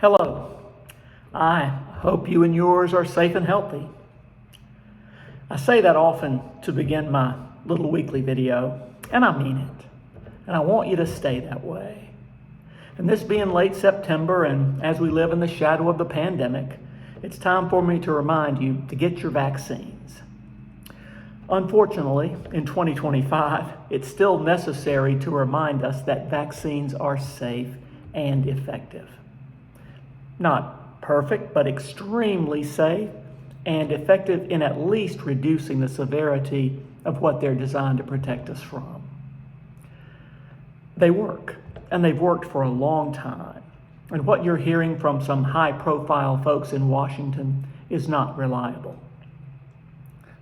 Hello. I hope you and yours are safe and healthy. I say that often to begin my little weekly video, and I mean it. And I want you to stay that way. And this being late September, and as we live in the shadow of the pandemic, it's time for me to remind you to get your vaccines. Unfortunately, in 2025, it's still necessary to remind us that vaccines are safe and effective. Not perfect, but extremely safe and effective in at least reducing the severity of what they're designed to protect us from. They work, and they've worked for a long time. And what you're hearing from some high-profile folks in Washington is not reliable.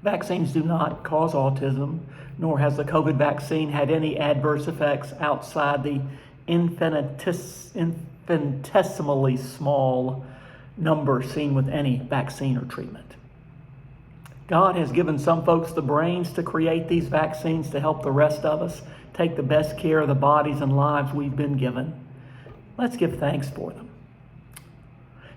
Vaccines do not cause autism, nor has the COVID vaccine had any adverse effects outside the infinitesimally small number seen with any vaccine or treatment. God has given some folks the brains to create these vaccines to help the rest of us take the best care of the bodies and lives we've been given. Let's give thanks for them.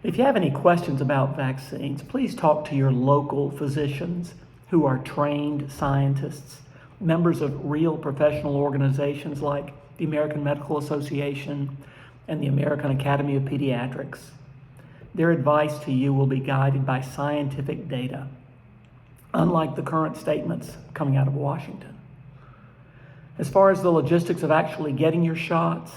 If you have any questions about vaccines, please talk to your local physicians who are trained scientists, members of real professional organizations like the American Medical Association and the American Academy of Pediatrics. Their advice to you will be guided by scientific data, unlike the current statements coming out of Washington. As far as the logistics of actually getting your shots,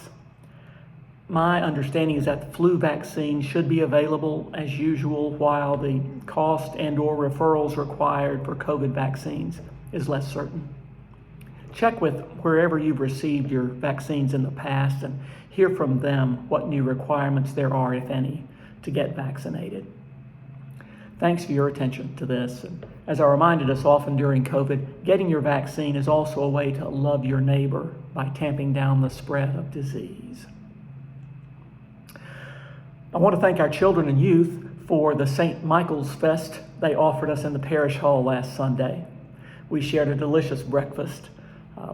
my understanding is that the flu vaccine should be available as usual, while the cost and/or referrals required for COVID vaccines is less certain. Check with wherever you've received your vaccines in the past and hear from them what new requirements there are, if any, to get vaccinated. Thanks for your attention to this. And as I reminded us often during COVID, getting your vaccine is also a way to love your neighbor by tamping down the spread of disease. I want to thank our children and youth for the St. Michael's Fest they offered us in the parish hall last Sunday. We shared a delicious breakfast,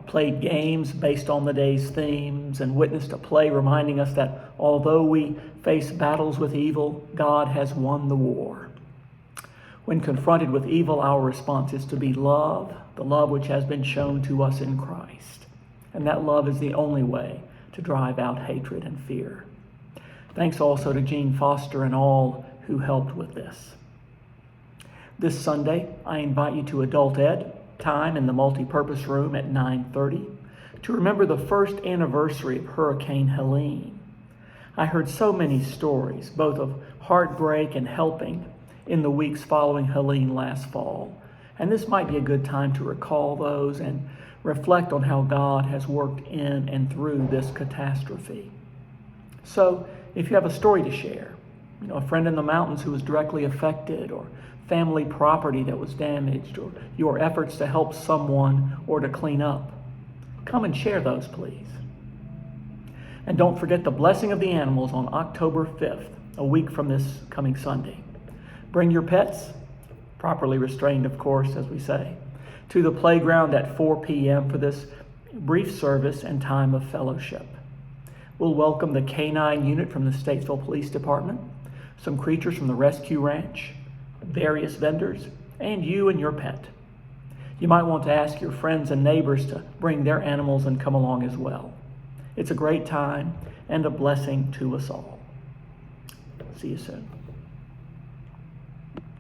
played games based on the day's themes, and witnessed a play reminding us that although we face battles with evil, God has won the war. When confronted with evil, our response is to be love, the love which has been shown to us in Christ. And that love is the only way to drive out hatred and fear. Thanks also to Jean Foster and all who helped with this. This Sunday, I invite you to Adult Ed time in the multipurpose room at 9:30 to remember the first anniversary of Hurricane Helene. I heard so many stories, both of heartbreak and helping, in the weeks following Helene last fall. And this might be a good time to recall those and reflect on how God has worked in and through this catastrophe. So, if you have a story to share, a friend in the mountains who was directly affected, or family property that was damaged, or your efforts to help someone or to clean up, come and share those, please. And don't forget the blessing of the animals on October 5th, a week from this coming Sunday. Bring your pets, properly restrained, of course, as we say, to the playground at 4 p.m. for this brief service and time of fellowship. We'll welcome the K-9 unit from the Statesville Police Department, some creatures from the rescue ranch, various vendors, and you and your pet. You might want to ask your friends and neighbors to bring their animals and come along as well. It's a great time and a blessing to us all. See you soon.